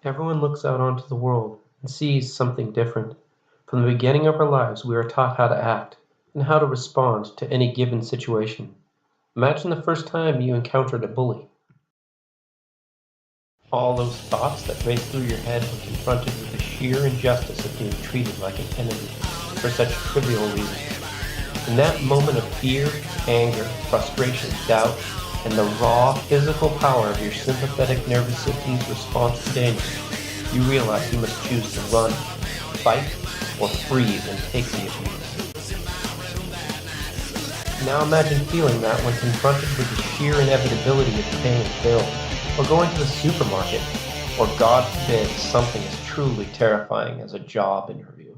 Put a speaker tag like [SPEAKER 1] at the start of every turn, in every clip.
[SPEAKER 1] Everyone looks out onto the world and sees something different. From the beginning of our lives, we are taught how to act and how to respond to any given situation. Imagine the first time you encountered a bully. All those thoughts that race through your head when confronted with the sheer injustice of being treated like an enemy for such trivial reasons. In that moment of fear, anger, frustration, doubt, and the raw physical power of your sympathetic nervous system's response to danger, you realize you must choose to run, fight, or freeze and take the abuse. Now imagine feeling that when confronted with the sheer inevitability of paying a bill, or going to the supermarket, or God forbid, something as truly terrifying as a job interview.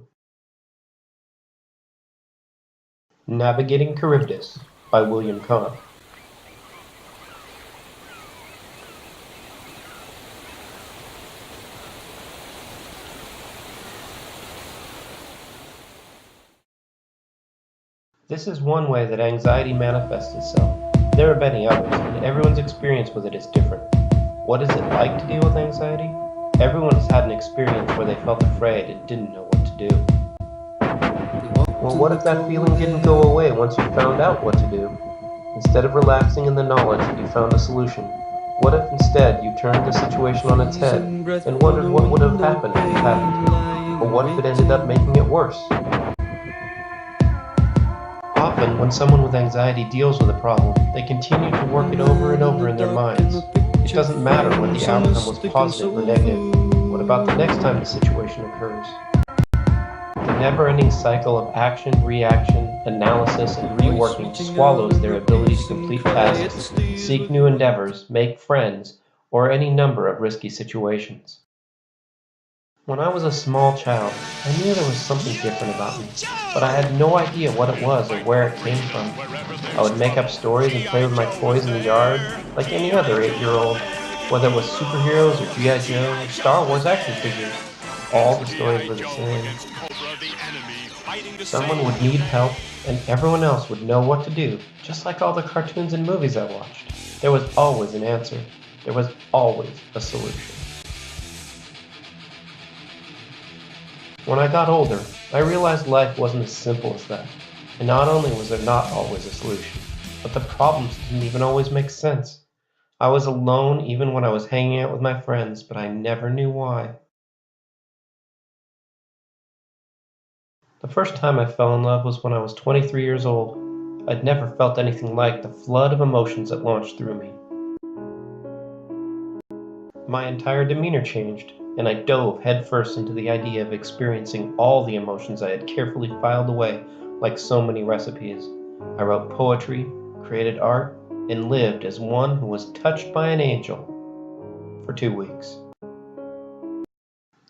[SPEAKER 1] Navigating Charybdis by William Kahn. This is one way that anxiety manifests itself. There are many others, and everyone's experience with it is different. What is it like to deal with anxiety? Everyone has had an experience where they felt afraid and didn't know what to do. Well, what if that feeling didn't go away once you found out what to do? Instead of relaxing in the knowledge that you found a solution, what if instead you turned the situation on its head and wondered what would have happened if you hadn't? Or what if it ended up making it worse? Often, when someone with anxiety deals with a problem, they continue to work it over and over in their minds. It doesn't matter whether the outcome was positive or negative. What about the next time the situation occurs? The never-ending cycle of action, reaction, analysis, and reworking swallows their ability to complete tasks, seek new endeavors, make friends, or any number of risky situations. When I was a small child, I knew there was something different about me, but I had no idea what it was or where it came from. I would make up stories and play with my toys in the yard, like any other 8-year-old, whether it was superheroes or G.I. Joe or Star Wars action figures. All the stories were the same. Someone would need help, and everyone else would know what to do, just like all the cartoons and movies I watched. There was always an answer. There was always a solution. When I got older, I realized life wasn't as simple as that. And not only was there not always a solution, but the problems didn't even always make sense. I was alone even when I was hanging out with my friends, but I never knew why. The first time I fell in love was when I was 23 years old. I'd never felt anything like the flood of emotions that launched through me. My entire demeanor changed, and I dove headfirst into the idea of experiencing all the emotions I had carefully filed away like so many recipes. I wrote poetry, created art, and lived as one who was touched by an angel for 2 weeks.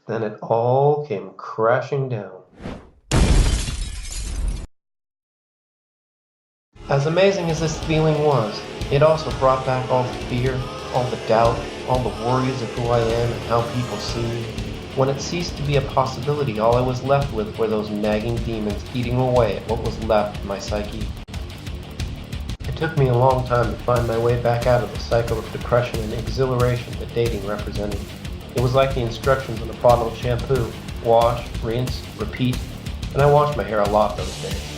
[SPEAKER 1] Then it all came crashing down. As amazing as this feeling was, it also brought back all the fear, all the doubt, all the worries of who I am and how people see me. When it ceased to be a possibility, all I was left with were those nagging demons eating away at what was left of my psyche. It took me a long time to find my way back out of the cycle of depression and exhilaration that dating represented. It was like the instructions on a bottle of shampoo: wash, rinse, repeat, and I washed my hair a lot those days.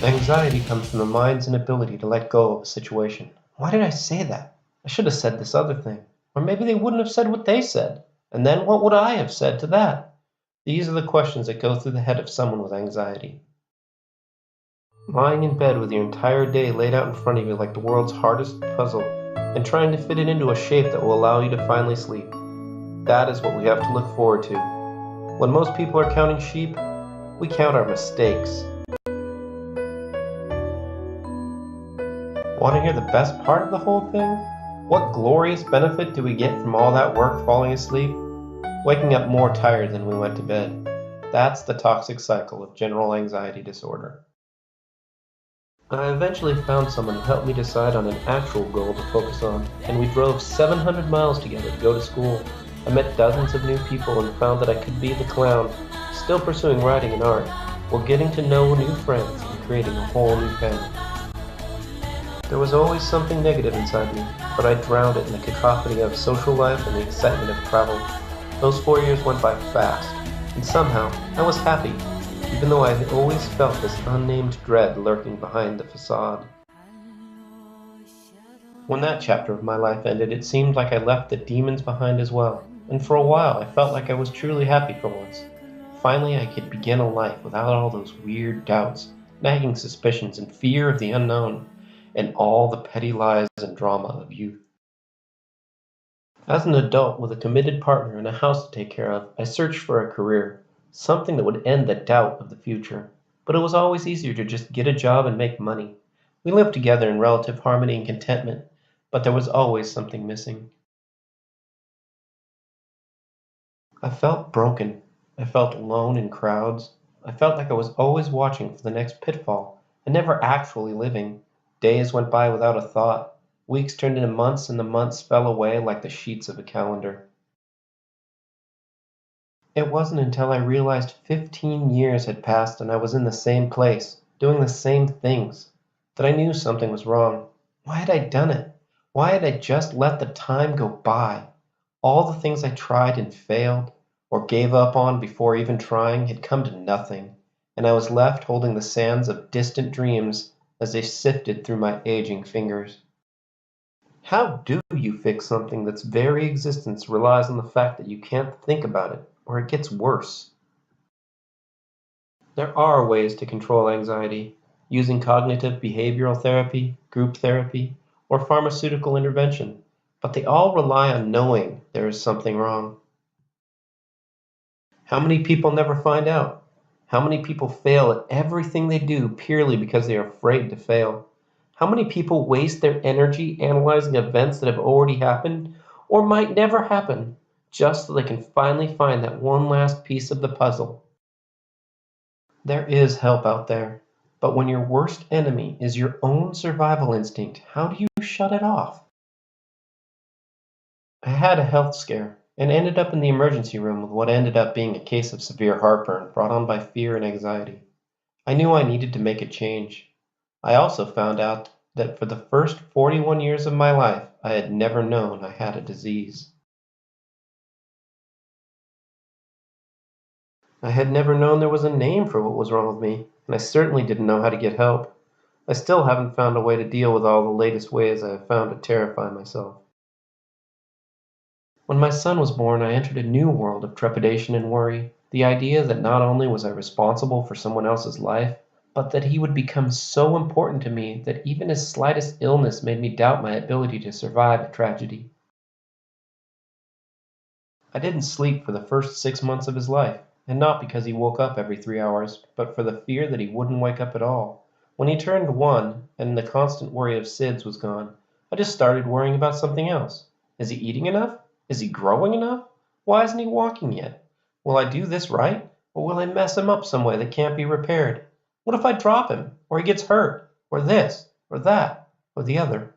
[SPEAKER 1] Anxiety comes from the mind's inability to let go of a situation. Why did I say that? I should have said this other thing. Or maybe they wouldn't have said what they said. And then what would I have said to that? These are the questions that go through the head of someone with anxiety. Lying in bed with your entire day laid out in front of you like the world's hardest puzzle, and trying to fit it into a shape that will allow you to finally sleep. That is what we have to look forward to. When most people are counting sheep, we count our mistakes. Want to hear the best part of the whole thing? What glorious benefit do we get from all that work falling asleep? Waking up more tired than we went to bed. That's the toxic cycle of general anxiety disorder. I eventually found someone who helped me decide on an actual goal to focus on, and we drove 700 miles together to go to school. I met dozens of new people and found that I could be the clown, still pursuing writing and art, while getting to know new friends and creating a whole new family. There was always something negative inside me, but I drowned it in the cacophony of social life and the excitement of travel. Those 4 years went by fast, and somehow I was happy, even though I had always felt this unnamed dread lurking behind the facade. When that chapter of my life ended, it seemed like I left the demons behind as well, and for a while I felt like I was truly happy for once. Finally, I could begin a life without all those weird doubts, nagging suspicions, and fear of the unknown, and all the petty lies and drama of youth. As an adult with a committed partner and a house to take care of, I searched for a career, something that would end the doubt of the future. But it was always easier to just get a job and make money. We lived together in relative harmony and contentment, but there was always something missing. I felt broken. I felt alone in crowds. I felt like I was always watching for the next pitfall and never actually living. Days went by without a thought. Weeks turned into months, and the months fell away like the sheets of a calendar. It wasn't until I realized 15 years had passed and I was in the same place, doing the same things, that I knew something was wrong. Why had I done it? Why had I just let the time go by? All the things I tried and failed, or gave up on before even trying, had come to nothing, and I was left holding the sands of distant dreams as they sifted through my aging fingers. How do you fix something that's very existence relies on the fact that you can't think about it, or it gets worse? There are ways to control anxiety, using cognitive behavioral therapy, group therapy, or pharmaceutical intervention, but they all rely on knowing there is something wrong. How many people never find out? How many people fail at everything they do purely because they are afraid to fail? How many people waste their energy analyzing events that have already happened or might never happen just so they can finally find that one last piece of the puzzle? There is help out there, but when your worst enemy is your own survival instinct, how do you shut it off? I had a health scare and ended up in the emergency room with what ended up being a case of severe heartburn brought on by fear and anxiety. I knew I needed to make a change. I also found out that for the first 41 years of my life, I had never known I had a disease. I had never known there was a name for what was wrong with me, and I certainly didn't know how to get help. I still haven't found a way to deal with all the latest ways I have found to terrify myself. When my son was born, I entered a new world of trepidation and worry. The idea that not only was I responsible for someone else's life, but that he would become so important to me that even his slightest illness made me doubt my ability to survive a tragedy. I didn't sleep for the first 6 months of his life, and not because he woke up every 3 hours, but for the fear that he wouldn't wake up at all. When he turned 1, and the constant worry of SIDS was gone, I just started worrying about something else. Is he eating enough? Is he growing enough? Why isn't he walking yet? Will I do this right? Or will I mess him up some way that can't be repaired? What if I drop him? Or he gets hurt? Or this? Or that? Or the other?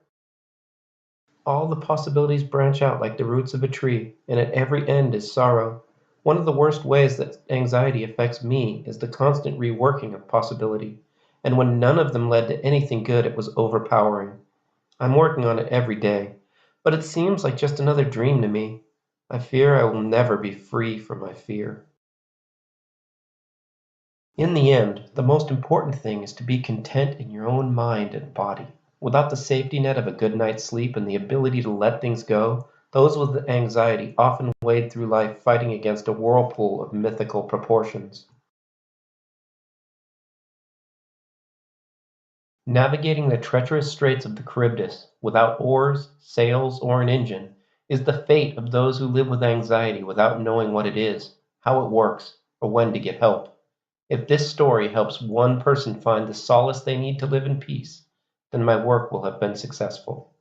[SPEAKER 1] All the possibilities branch out like the roots of a tree, and at every end is sorrow. One of the worst ways that anxiety affects me is the constant reworking of possibility, and when none of them led to anything good, it was overpowering. I'm working on it every day, but it seems like just another dream to me. I fear I will never be free from my fear. In the end, the most important thing is to be content in your own mind and body. Without the safety net of a good night's sleep and the ability to let things go, those with anxiety often wade through life fighting against a whirlpool of mythical proportions. Navigating the treacherous straits of the Charybdis without oars, sails, or an engine is the fate of those who live with anxiety without knowing what it is, how it works, or when to get help. If this story helps one person find the solace they need to live in peace, then my work will have been successful.